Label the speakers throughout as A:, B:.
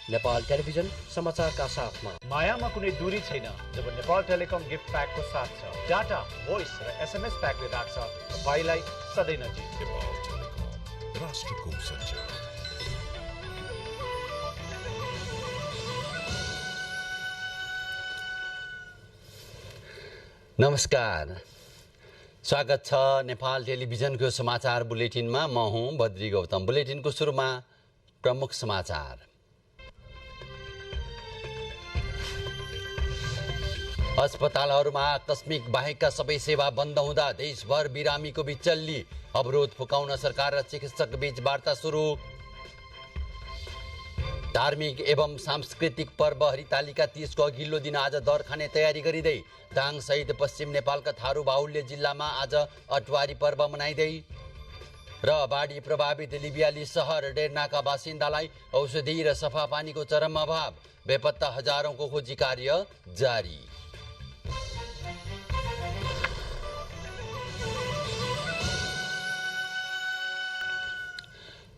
A: Nepal television समाचारका साथमा
B: मायामा कुनै दूरी छैन जब नेपाल टेलिकम गिफ्ट प्याकको साथ छ। डाटा, भोइस र SMS प्याकले राख्छ तपाईलाई सधैँ नजिक।
C: नेपाल टेलिकम, राष्ट्रको सञ्चार।
D: नमस्कार, स्वागत छ नेपाल टेलिभिजनको समाचार बुलेटिनमा। म हुँ बद्री गौतम। बुलेटिनको सुरुमा प्रमुख समाचार। अस्पतालहरूमा आकस्मिक बाहेकका सबै सेवा बन्द हुँदा देशभर बिरामीको बिचल्ली। अवरोध फुकाउन सरकार र चिकित्सक बीच वार्ता सुरु। धार्मिक एवं सांस्कृतिक पर्व हरितालिका तीजको अघिल्लो दिन आज दर खाने तयारी गरिँदै। दाङ सहित पश्चिम नेपालका थारू बाहुल्य जिल्लामा आज अटवारी पर्व मनाइँदै। र बाढी प्रभावित लिबियाली सहर डेर्नाका बासिन्दालाई औषधि र सफा पानीको चरम अभाव। बेपत्ता हजारौंको खोजी कार्य जारी।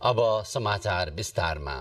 D: अब समाचार विस्तारमा।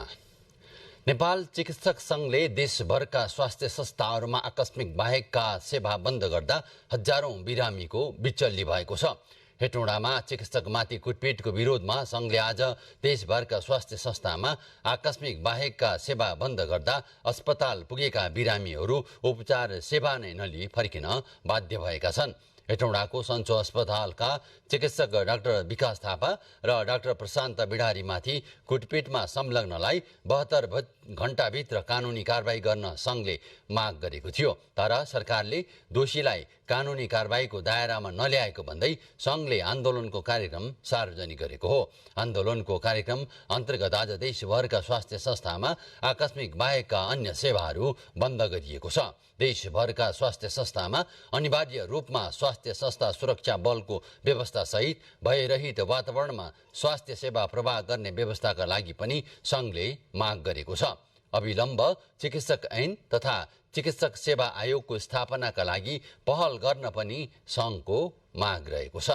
D: नेपाल चिकित्सक संघले देशभरका स्वास्थ्य संस्थाहरूमा आकस्मिक बाहेकका सेवा बन्द गर्दा हजारौं बिरामीको बिचल्ली भएको छ। हेटौडामा चिकित्सकमाथि कुटपिटको विरोधमा संघले आज देशभरका स्वास्थ्य संस्थामा आकस्मिक बाहेकका सेवा बन्द गर्दा अस्पताल पुगेका बिरामीहरू उपचार सेवा नै नलिई फर्किन बाध्य भएका छन्। हेटौडाको सन्चो अस्पतालका चिकित्सक डाक्टर विकास थापा र डाक्टर प्रशान्त बिडारीमाथि कुटपिटमा संलग्नलाई 72 घण्टाभित्र कानुनी कारबाही गर्न संघले माग गरेको थियो। तर सरकारले दोषीलाई कानुनी कारबाहीको दायरामा नल्याएको भन्दै संघले आन्दोलनको कार्यक्रम सार्वजनिक गरेको हो। आन्दोलनको कार्यक्रम अन्तर्गत आज देशभरका स्वास्थ्य संस्थामा आकस्मिक बाहेकका अन्य सेवाहरू बन्द गरिएको छ। देशभरका स्वास्थ्य संस्थामा अनिवार्य रूपमा स्वास्थ्य संस्था सुरक्षा बलको व्यवस्था सहित भयरहित वातावरणमा स्वास्थ्य सेवा प्रवाह गर्ने व्यवस्थाका लागि पनि संघले माग गरेको छ। अविलम्ब चिकित्सक ऐन तथा चिकित्सक सेवा आयोगको स्थापनाका लागि पहल गर्न पनि संघको माग रहेको छ।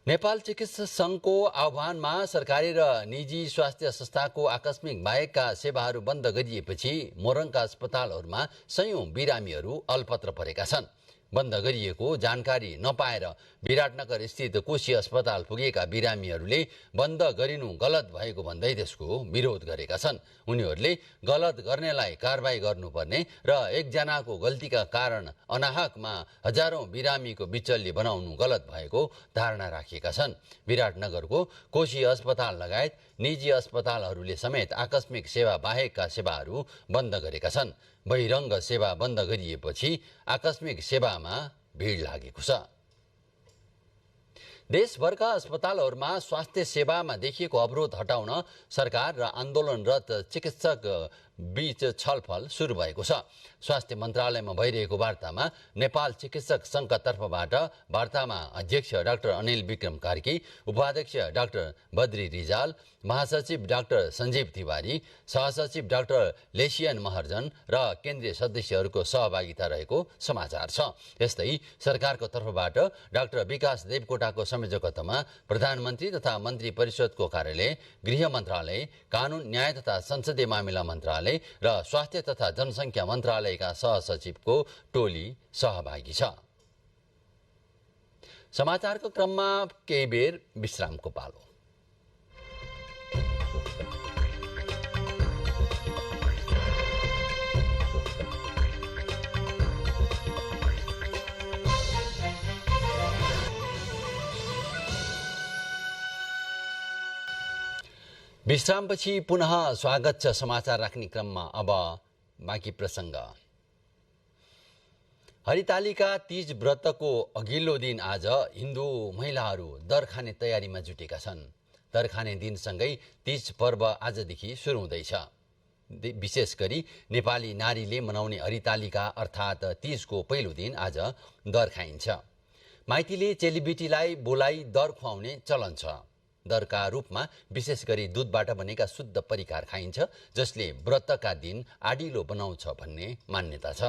D: नेपाल चिकित्सक संघको आह्वानमा सरकारी र निजी स्वास्थ्य संस्थाको आकस्मिक बाहेकका सेवाहरू बन्द गरिएपछि मोरङका अस्पतालहरूमा सयौं बिरामीहरू अल्पत्र परेका छन्। बन्द गरिएको जानकारी नपाएर विराटनगर स्थित कोशी अस्पताल पुगेका बिरामीहरूले बन्द गरिनु गलत भएको भन्दै त्यसको विरोध गरेका छन्। उनीहरूले गलत गर्नेलाई कारबाही गर्नुपर्ने र एकजनाको गल्तीका कारण अनाहकमा हजारौं बिरामीको बिचल्ली बनाउनु गलत भएको धारणा राखेका छन्। विराटनगरको कोशी अस्पताल लगायत निजी अस्पतालहरूले समेत आकस्मिक सेवा बाहेकका सेवाहरू बन्द गरेका छन्। बहिरङ्ग सेवा बन्द गरिएपछि आकस्मिक सेवामा भिड लागेको छ। देशभरका अस्पतालहरूमा स्वास्थ्य सेवामा देखिएको अवरोध हटाउन सरकार र आन्दोलनरत चिकित्सक बीच छलफल सुरु भएको छ। स्वास्थ्य मन्त्रालयमा भइरहेको वार्तामा नेपाल चिकित्सक संघका तर्फबाट वार्तामा अध्यक्ष डाक्टर अनिल विक्रम कार्की, उपाध्यक्ष डाक्टर बद्री रिजाल, महासचिव डाक्टर सञ्जीव तिवारी, सहसचिव डाक्टर लेसियन महर्जन र केन्द्रीय सदस्यहरूको सहभागिता रहेको समाचार छ। यस्तै सरकारको तर्फबाट डाक्टर विकास देवकोटाको संयोजकत्वमा प्रधानमन्त्री तथा मन्त्री परिषदको कार्यालय, गृह मन्त्रालय, कानून न्याय तथा संसदीय मामिला मन्त्रालय र स्वास्थ्य तथा जनसङ्ख्या मन्त्रालयका सहसचिवको टोली सहभागी छ। समाचारको क्रममा केही बेर विश्रामको पालो। विश्रामपछि पुनः स्वागत छ समाचार राख्ने क्रममा। अब बाँकी प्रसङ्ग। हरितालिका तीज व्रतको अघिल्लो दिन आज हिन्दू महिलाहरू दर खाने तयारीमा जुटेका छन्। दर खाने दिनसँगै तीज पर्व आजदेखि सुरु हुँदैछ। विशेष गरी नेपाली नारीले मनाउने हरितालिका अर्थात् तीजको पहिलो दिन आज दर खाइन्छ। माइतीले चेलीबेटीलाई बोलाई दर खुवाउने चलन छ। दरका रूपमा विशेष गरी दूधबाट बनेका शुद्ध परिकार खाइन्छ, जसले व्रतका दिन आडिलो बनाउँछ भन्ने मान्यता छ।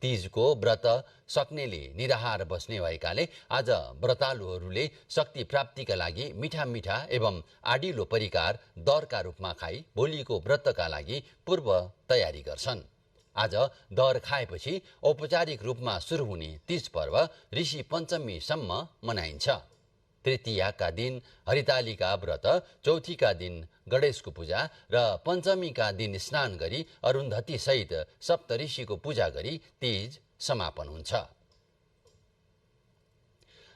D: तीजको व्रत सक्नेले निराहार बस्ने भएकाले आज व्रतालुहरूले शक्ति प्राप्तिका लागि मिठा मिठा एवं आडिलो परिकार दरका रूपमा खाई भोलिको व्रतका लागि पूर्व तयारी गर्छन्। आज दर खाएपछि औपचारिक रूपमा सुरु हुने तीज पर्व ऋषि पञ्चमीसम्म मनाइन्छ। तृतीयाका दिन हरितालिका व्रत, चौथीका दिन गणेशको पूजा र पञ्चमीका दिन स्नान गरी अरुन्धती सहित सप्तऋषिको पूजा गरी तीज समापन हुन्छ।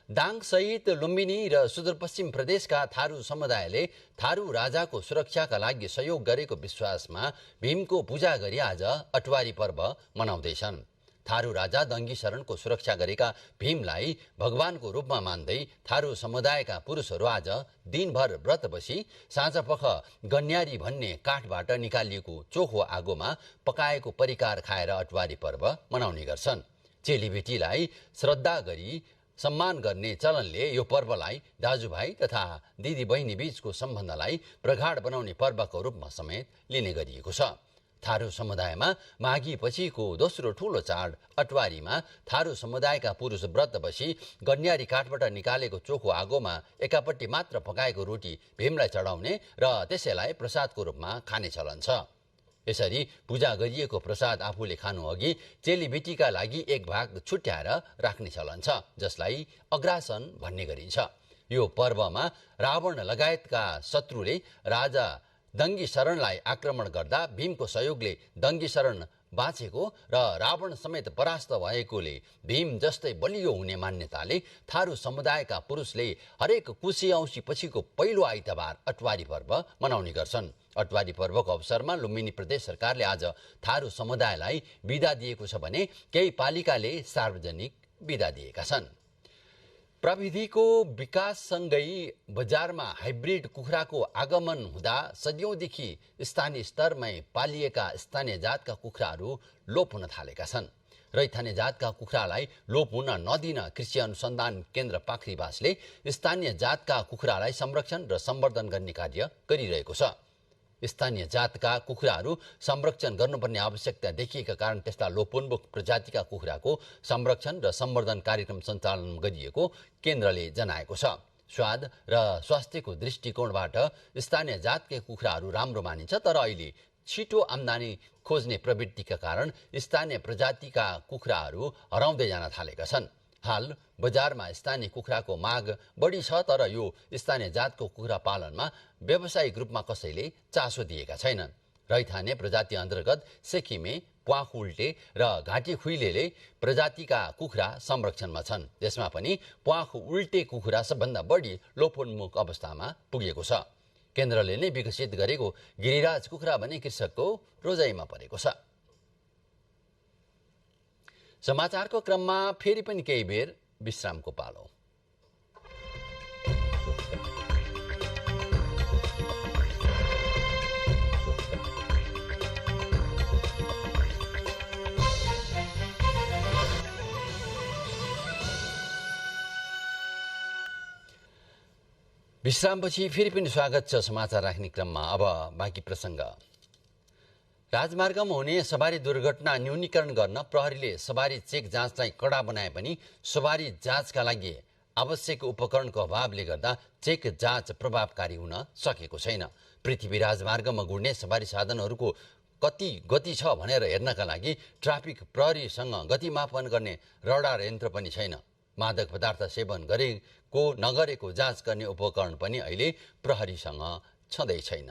D: दाङ सहित लुम्बिनी र सुदूरपश्चिम प्रदेशका थारू समुदायले थारू राजाको सुरक्षाका लागि सहयोग गरेको विश्वासमा भीमको पूजा गरी आज अटवारी पर्व मनाउँदैछन्। थारू राजा दङ्गी शरणको सुरक्षा गरेका भीमलाई भगवानको रूपमा मान्दै थारू समुदायका पुरुषहरू आज दिनभर व्रत बसी साँझपख गन्यारी भन्ने काठबाट निकालिएको चोखो आगोमा पकाएको परिकार खाएर अटवारी पर्व मनाउने गर्छन्। चेलीबेटीलाई श्रद्धा गरी सम्मान गर्ने चलनले यो पर्वलाई दाजुभाइ तथा दिदीबहिनी बीचको सम्बन्धलाई प्रगाढ बनाउने पर्वको रूपमा समेत लिने गरिएको छ। थारू समुदायमा माघी पछिको दोस्रो ठूलो चाड अटवारीमा थारू समुदायका पुरुष व्रत बसी गन्यारी काठबाट निकालेको चोखो आगोमा एकापट्टि मात्र पकाएको रोटी भीमलाई चढाउने र त्यसैलाई प्रसादको रूपमा खाने चलन छ। यसरी पूजा गरिएको प्रसाद आफूले खानु अघि चेलीबेटीका लागि एक भाग छुट्याएर राख्ने चलन छ, जसलाई अग्रासन भन्ने गरिन्छ। यो पर्वमा रावण लगायतका शत्रुले राजा दङ्गी शरणलाई आक्रमण गर्दा भीमको सहयोगले दङ्गी शरण बाँचेको र रावण समेत परास्त भएकोले भीम जस्तै बलियो हुने मान्यताले थारू समुदायका पुरुषले हरेक कुशे औँसी पछिको पहिलो आइतबार अटवारी पर्व मनाउने गर्छन्। अटवारी पर्वको अवसरमा लुम्बिनी प्रदेश सरकारले आज थारू समुदायलाई बिदा दिएको छ भने केही पालिकाले सार्वजनिक बिदा दिएका छन्। प्रविधिको विकाससँगै बजारमा हाइब्रिड कुखुराको आगमन हुँदा सदियौंदेखि स्थानीय स्तरमै पालिएका स्थानीय जातका कुखुराहरू लोप हुन थालेका छन्। रैथाने जातका कुखुरालाई लोप हुन नदिन कृषि अनुसन्धान केन्द्र पाखरीबासले स्थानीय जातका कुखुरालाई संरक्षण र सम्वर्धन गर्ने कार्य गरिरहेको छ। स्थानीय जातका कुखुराहरू संरक्षण गर्नुपर्ने आवश्यकता देखिएका कारण त्यस्ता लोपोन्मुख प्रजातिका कुखुराको संरक्षण र सम्वर्धन कार्यक्रम सञ्चालन गरिएको केन्द्रले जनाएको छ। स्वाद र स्वास्थ्यको दृष्टिकोणबाट स्थानीय जातका कुखुराहरू राम्रो मानिन्छ, तर अहिले छिटो आम्दानी खोज्ने प्रवृत्तिका कारण स्थानीय प्रजातिका कुखुराहरू हराउँदै जान थालेका छन्। हाल बजारमा स्थानीय कुखुराको माग बढी छ, तर यो स्थानीय जातको कुखुरा पालनमा व्यावसायिक रूपमा कसैले चासो दिएका छैनन्। रैथाने प्रजाति अन्तर्गत सेखिमे, प्वाख उल्टे र घाँटी खुइलेले प्रजातिका कुखुरा संरक्षणमा छन्। यसमा पनि प्वाख उल्टे कुखुरा सबभन्दा बढी लोपोन्मुख अवस्थामा पुगेको छ। केन्द्रले नै विकसित गरेको गिरिराज कुखुरा भने कृषकको रोजाइमा परेको छ। समाचारको क्रममा फेरि पनि केही बेर विश्रामको पालो। विश्रामपछि फेरि पनि स्वागत छ समाचार राख्ने क्रममा। अब बाँकी प्रसङ्ग। राजमार्गमा हुने सवारी दुर्घटना न्यूनीकरण गर्न प्रहरीले सवारी चेक जाँचलाई कडा बनाए पनि सवारी जाँचका लागि आवश्यक उपकरणको अभावले गर्दा चेक जाँच प्रभावकारी हुन सकेको छैन। पृथ्वी राजमार्गमा गुड्ने सवारी साधनहरूको कति गति छ भनेर हेर्नका लागि ट्राफिक प्रहरीसँग गति मापन गर्ने रडार यन्त्र पनि छैन। मादक पदार्थ सेवन गरेको नगरेको जाँच गर्ने उपकरण पनि अहिले प्रहरीसँग छँदै छैन।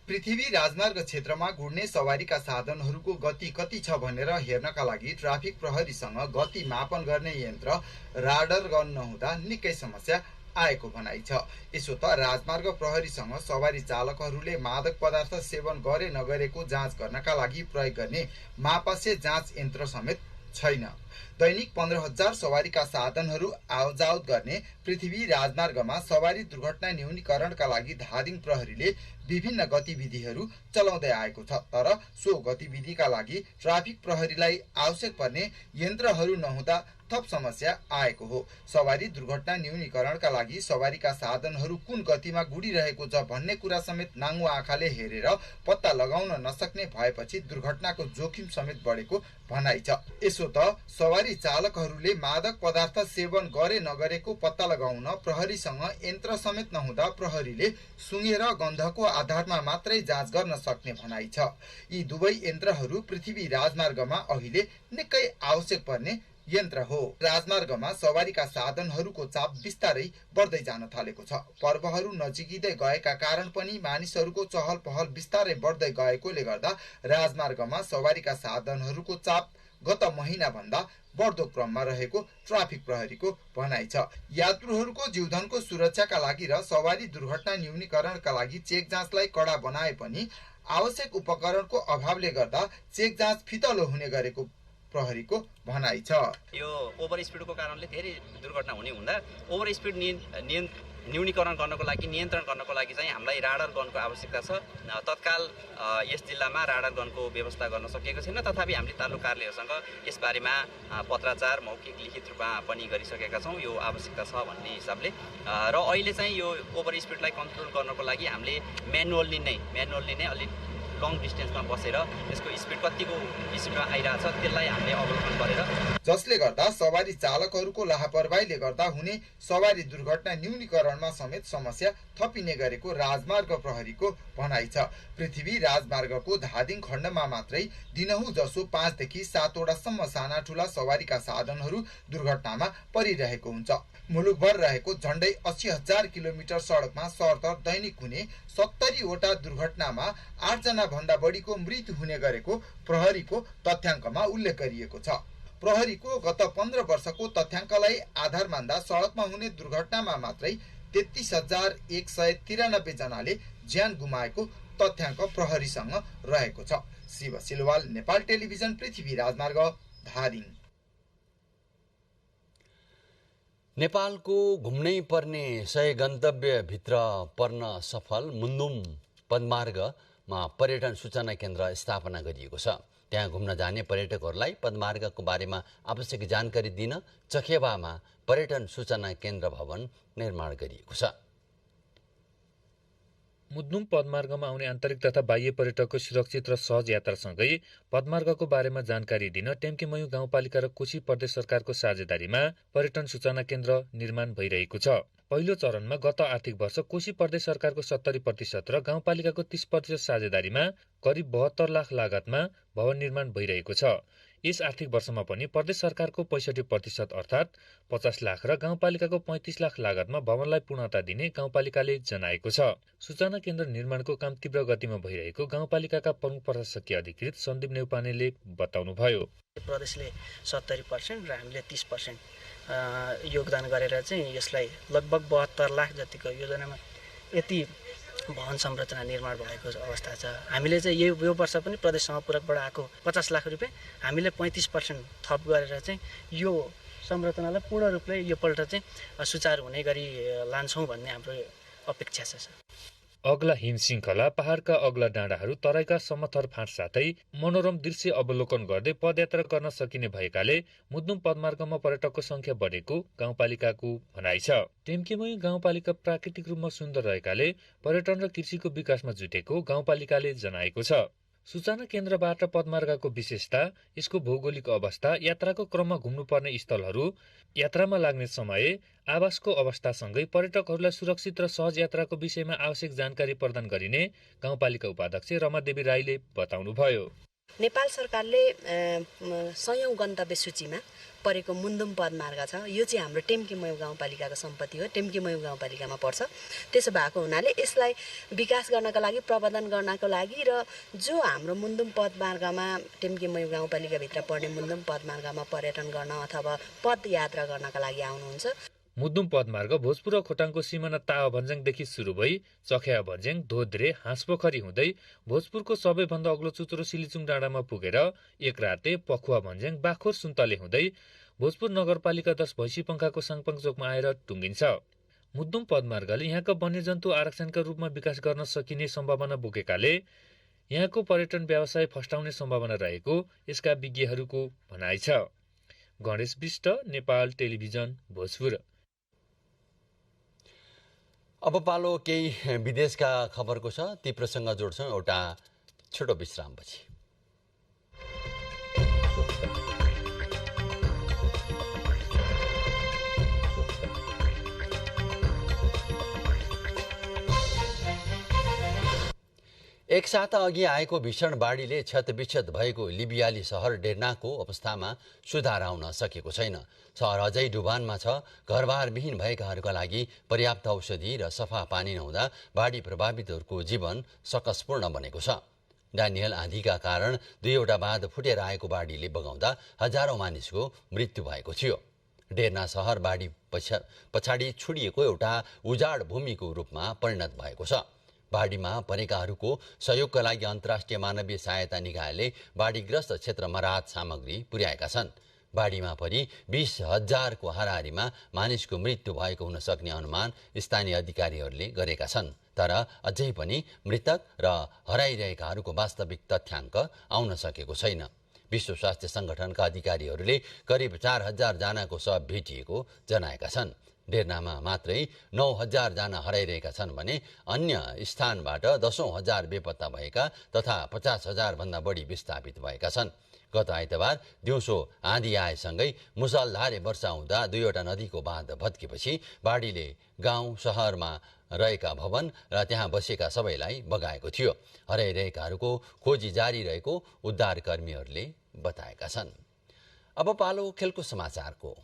E: पृथ्वी राजमार्ग क्षेत्रमा गुड्ने सवारीका साधनहरूको गति कति छ भनेर हेर्नका लागि ट्राफिक प्रहरीसँग गति मापन गर्ने यन्त्र राडर गर्न नहुँदा निकै समस्या आएको भनाइ छ। यसो त राजमार्ग प्रहरीसँग सवारी चालकहरूले मादक पदार्थ सेवन गरे नगरेको जाँच गर्नका लागि प्रयोग गर्ने मापसे जाँच यन्त्र समेत छैन। दैनिक 15,000 सवारीका साधनहरू आवजावत गर्ने पृथ्वी राजमार्गमा सवारी दुर्घटना न्यूनीकरणका लागि धादिङ प्रहरीले विभिन्न गतिविधिहरू चलाउँदै आएको छ। तर सो गतिविधिका लागि ट्राफिक प्रहरीलाई आवश्यक पर्ने यन्त्रहरू नहुँदा थप समस्या आएको हो। सवारी दुर्घटना न्यूनीकरणका लागि सवारीका साधनहरू कुन गतिमा गुडिरहेको छ भन्ने कुरा समेत नाङ्गो आँखाले हेरेर पत्ता लगाउन नसक्ने भएपछि दुर्घटनाको जोखिम समेत बढेको भनाइ छ। यसो त सवारी चालकहरूले मादक पदार्थ सेवन गरे नगरेको पत्ता लगाउन प्रहरीसँग यन्त्र समेत नहुँदा प्रहरीले सुँगेर गन्धको आधारमा मात्रै जाँच गर्न सक्ने भनाइ छ। यी दुवै यन्त्रहरू पृथ्वी राजमार्गमा अहिले निकै आवश्यक पर्ने यन्त्र हो। राजमार्गमा सवारीका साधनहरूको चाप बिस्तारै बढ्दै जान थालेको छ। पर्वहरू नजिकिँदै गएका कारण पनि मानिसहरूको चहल पहल बिस्तारै बढ्दै गएकोले गर्दा राजमार्गमा सवारीका साधनहरूको चाप गत महिना भन्दा बढ्दो क्रममा रहेको ट्राफिक प्रहरीको भनाइ छ। यात्रुहरूको जीवधनको सुरक्षाका लागि र सवारी दुर्घटना न्यूनीकरणका लागि चेक जाँचलाई कडा बनाए पनि आवश्यक उपकरणको अभावले गर्दा चेक जाँच फितलो हुने गरेको प्रहरीको भनाइ छ।
F: यो ओभर स्पिडको कारणले धेरै दुर्घटना हुँदा ओभर स्पिड न्यूनीकरण गर्नको लागि नियन्त्रण गर्नको लागि चाहिँ हामीलाई राडर गनको आवश्यकता छ। तत्काल यस जिल्लामा राडर गनको व्यवस्था गर्न सकिएको छैन। तथापि हामीले तालुका कार्यालयसँग यसबारेमा पत्राचार मौखिक लिखित रूपमा पनि गरिसकेका छौँ यो आवश्यकता छ भन्ने हिसाबले। र अहिले चाहिँ यो ओभर स्पिडलाई कन्ट्रोल गर्नको लागि हामीले म्यानुअल्ली नै अलिक लङ डिस्टेन्समा बसेर यसको स्पिड कतिको स्पिडमा आइरहेछ त्यसलाई हामीले अवलोकन गरेर
E: जसले गर्दा सवारी चालकहरूको लापरवाहीले गर्दा हुने सवारी दुर्घटना न्यूनीकरणमा समेत समस्या थपिने गरेको राजमार्ग प्रहरीको भनाइ छ। पृथ्वी राजमार्गको धादिङ खण्डमा मात्रै दिनहुँ जसो 5 देखि 7 वटासम्म साना ठुला सवारीका साधनहरू दुर्घटनामा परिरहेको हुन्छ। मुलुकभर रहेको झण्डै 80,000 किलोमिटर सडकमा सरदर दैनिक हुने 70 वटा दुर्घटनामा 8 जना भन्दा बढीको मृत्यु हुने गरेको प्रहरीको तथ्याङ्कमा उल्लेख गरिएको छ। प्रहरीको गत 15 वर्षको तथ्याङ्कलाई आधार मान्दा सडकमा हुने दुर्घटनामा मात्रै 33,193 जनाले ज्यान गुमाएको तथ्याङ्क प्रहरीसँग रहेको छ। शिव सिलवाल, नेपाल टेलिभिजन, पृथ्वी राजमार्ग, धादिङ।
D: नेपालको घुम्नै पर्ने 100 गन्तव्यभित्र पर्न सफल मुन्दुम पदमार्गमा पर्यटन सूचना केन्द्र स्थापना गरिएको छ। त्यहाँ घुम्न जाने पर्यटकहरूलाई पदमार्गको बारेमा आवश्यक जानकारी दिन चखेवामा पर्यटन सूचना केन्द्र भवन निर्माण गरिएको छ।
G: मुद्नुम पदमार्गमा आउने आन्तरिक तथा बाह्य पर्यटकको सुरक्षित र सहज यात्रासँगै पदमार्गको बारेमा जानकारी दिन टेम्केमयु गाउँपालिका र कोशी प्रदेश सरकारको साझेदारीमा पर्यटन सूचना केन्द्र निर्माण भइरहेको छ। पहिलो चरणमा गत आर्थिक वर्ष कोशी प्रदेश सरकारको 70% र गाउँपालिकाको 30% साझेदारीमा करिब 72 लाख लागतमा भवन निर्माण भइरहेको छ। यस आर्थिक वर्षमा पनि प्रदेश सरकारको 65% अर्थात् 50 लाख र गाउँपालिकाको 35 लाख लागतमा भवनलाई पूर्णता दिने गाउँपालिकाले जनाएको छ। सूचना केन्द्र निर्माणको काम तीव्र गतिमा भइरहेको गाउँपालिकाका प्रमुख प्रशासकीय अधिकृत सन्दीप नेउपानेले बताउनुभयो।
H: प्रदेशले 70% र हामीले 30% योगदान गरेर चाहिँ यसलाई लगभग 72 लाख जतिको योजनामा यति भवन संरचना निर्माण भएको अवस्था छ। हामीले चाहिँ यो वर्ष पनि प्रदेश समापूरकबाट आएको 50 लाख रुपियाँ हामीले 35% थप गरेर चाहिँ यो संरचनालाई पूर्ण रूपले योपल्ट चाहिँ सुचारू हुने गरी लान्छौँ भन्ने हाम्रो अपेक्षा छ।
G: अग्ला हिम श्रृङ्खला, पहाडका अग्ला डाँडाहरू, तराईका समथर फाँट साथै मनोरम दृश्य अवलोकन गर्दै पदयात्रा गर्न सकिने भएकाले मुद्नुम पदमार्गमा पर्यटकको संख्या बढेको गाउँपालिकाको भनाइ छ। टेम्केमयु गाउँपालिका प्राकृतिक रूपमा सुन्दर रहेकाले पर्यटन र कृषिको विकासमा जुटेको गाउँपालिकाले जनाएको छ। सूचना केन्द्रबाट पदमार्गको विशेषता, यसको भौगोलिक अवस्था, यात्राको क्रममा घुम्नुपर्ने स्थलहरू, यात्रामा लाग्ने समय, आवासको अवस्थासँगै पर्यटकहरूलाई सुरक्षित र सहज यात्राको विषयमा आवश्यक जानकारी प्रदान गरिने गाउँपालिका उपाध्यक्ष रमादेवी राईले बताउनुभयो।
I: नेपाल सरकारले 100औं गन्तव्य सूचीमा परेको मुन्दुम पदमार्ग छ। यो चाहिँ हाम्रो टेम्केमयु गाउँपालिकाको सम्पत्ति हो, टेम्केमयु गाउँपालिकामा पर्छ। त्यसो भएको हुनाले यसलाई विकास गर्नका लागि, प्रबन्धन गर्नको लागि र जो हाम्रो मुन्दुम पदमार्गमा टेम्केमयु गाउँपालिकाभित्र पर्ने मुन्दुम पदमार्गमा पर्यटन गर्न अथवा पदयात्रा गर्नका लागि आउनुहुन्छ।
G: मुद्नुम पदमार्ग भोजपुर र खोटाङको सिमाना तावा भन्ज्याङदेखि सुरु भई चखेवा भन्ज्याङ, धोद्रे, हाँसपोखरी हुँदै भोजपुरको सबैभन्दा अग्लो चुचुरो सिलिचुङ डाँडामा पुगेर एकराते, पखुवा भन्ज्याङ, बाखोर सुन्तले हुँदै भोजपुर नगरपालिका 10 भैँसीपङ्खाको साङपाङ चोकमा आएर टुङ्गिन्छ। मुद्नुम पदमार्गले यहाँका वन्यजन्तु आरक्षणका रूपमा विकास गर्न सकिने सम्भावना बोकेकाले यहाँको पर्यटन व्यवसाय फस्टाउने सम्भावना रहेको यसका विज्ञहरूको भनाइ छ। गणेश विष्ट, नेपाल टेलिभिजन, भोजपुर।
D: अब पालो केही विदेशका खबरको छ, ती प्रसङ्ग जोड्छौँ एउटा छोटो विश्रामपछि। एक साता अघि आएको भीषण बाढीले क्षतविक्षत भएको लिबियाली सहर डेर्नाको अवस्थामा सुधार आउन सकेको छैन। सहर अझै डुबानमा छ। घरबारविहीन भएकाहरूका लागि पर्याप्त औषधि र सफा पानी नहुँदा बाढी प्रभावितहरूको जीवन सकसपूर्ण बनेको छ। डानियल आँधीका कारण 2वटा बाँध फुटेर आएको बाढीले बगाउँदा हजारौं मानिसको मृत्यु भएको थियो। डेर्ना सहर बाढी पछाडि छुडिएको एउटा उजाड भूमिको रूपमा परिणत भएको छ। बाढीमा परेकाहरूको सहयोगका लागि अन्तर्राष्ट्रिय मानवीय सहायता निकायले बाढीग्रस्त क्षेत्रमा राहत सामग्री पुर्याएका छन्। बाढीमा परि 20,000को हाराहारीमा मानिसको मृत्यु भएको हुन सक्ने अनुमान स्थानीय अधिकारीहरूले गरेका छन्। तर अझै पनि मृतक र हराइरहेकाहरूको वास्तविक तथ्याङ्क आउन सकेको छैन। विश्व स्वास्थ्य संगठनका अधिकारीहरूले करिब 4,000 जनाको शव भेटिएको जनाएका छन्। डेर्नामा मात्रै 9,000 जना हराइरहेका छन् भने अन्य स्थानबाट 10,000 बेपत्ता भएका तथा 50,000 भन्दा बढी विस्थापित भएका छन्। गत आइतबार दिउँसो आँधी आएसँगै मुसलधारे वर्षा हुँदा 2वटा नदीको बाँध भत्केपछि बाढीले गाउँ शहरमा रहेका भवन र त्यहाँ बसेका सबैलाई बगाएको थियो। हराइरहेकाहरूको खोजी जारी रहेको उद्धारकर्मीहरूले बताएका छन्। अब पालो खेलको समाचारको।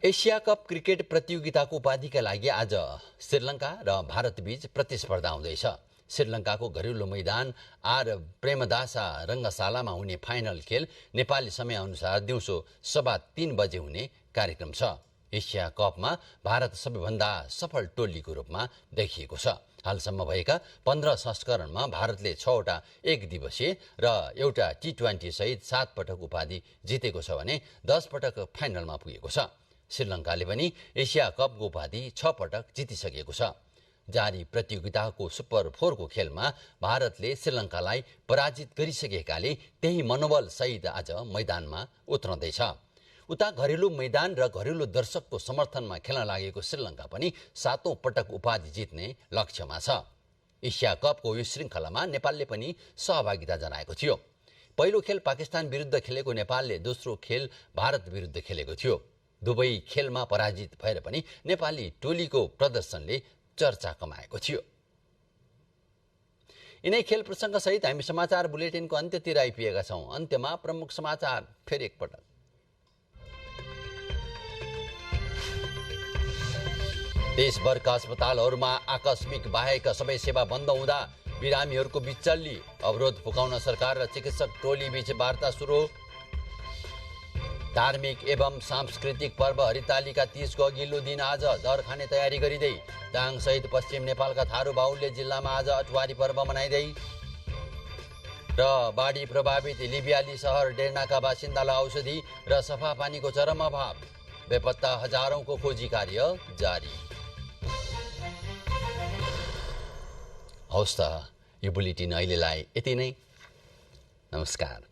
D: एशिया कप क्रिकेट प्रतियोगिताको उपाधिका लागि आज श्रीलङ्का र भारतबीच प्रतिस्पर्धा हुँदैछ। श्रीलङ्काको घरेलु मैदान आर प्रेमदासा रङ्गशालामा हुने फाइनल खेल नेपाली समयअनुसार दिउँसो 3:15 बजे हुने कार्यक्रम छ। एशिया कपमा भारत सबैभन्दा सफल टोलीको रूपमा देखिएको छ। हालसम्म भएका 15 संस्करणमा भारतले 6वटा एकदिवसीय र एउटा T20 सहित 7 पटक उपाधि जितेको छ भने 10 पटक फाइनलमा पुगेको छ। श्रीलङ्काले पनि एशिया कपको उपाधि 6 पटक जितिसकेको छ। जारी प्रतियोगिताको सुपर 4 को खेलमा भारतले श्रीलङ्कालाई पराजित गरिसकेकाले त्यही मनोबल सहित आज मैदानमा उत्रँदैछ। उता घरेलु मैदान र घरेलु दर्शकको समर्थनमा खेल्न लागेको श्रीलङ्का पनि 7औं पटक उपाधि जित्ने लक्ष्यमा छ। एशिया कपको यो श्रृङ्खलामा नेपालले पनि सहभागिता जनाएको थियो। पहिलो खेल पाकिस्तान विरुद्ध खेलेको नेपालले दोस्रो खेल भारत विरुद्ध खेलेको थियो। दुवै खेलमा पराजित भएर पनि नेपाली टोलीको प्रदर्शनले चर्चा कमाएको थियो। यिनै खेल प्रसङ्ग सहित हामी समाचार बुलेटिनको अन्त्यतिर आइपुगेका छौं। अन्त्यमा प्रमुख समाचार फेरि एकपटक। देशभरका अस्पतालहरूमा आकस्मिक बाहेक सबै सेवा बन्द हुँदा बिरामीहरूको बिचल्ली, अवरोध फुकाउन सरकार र चिकित्सक टोली बीच वार्ता सुरु। धार्मिक एवं सांस्कृतिक पर्व हरितालिका 30 को अघिल्लो दिन आज दर खाने तयारी गरिँदै दाङ सहित पश्चिम नेपालका थारू बाहुल्य जिल्लामा आज अठवारी पर्व मनाइँदै र बाढी प्रभावित लिबियाली सहर डेर्नाका बासिन्दालाई औषधि र सफा पानीको चरम अभाव, बेपत्ता हजारौंको खोजी कार्य जारी। हवस् त, यो बुलेटिन अहिलेलाई यति नै। नमस्कार।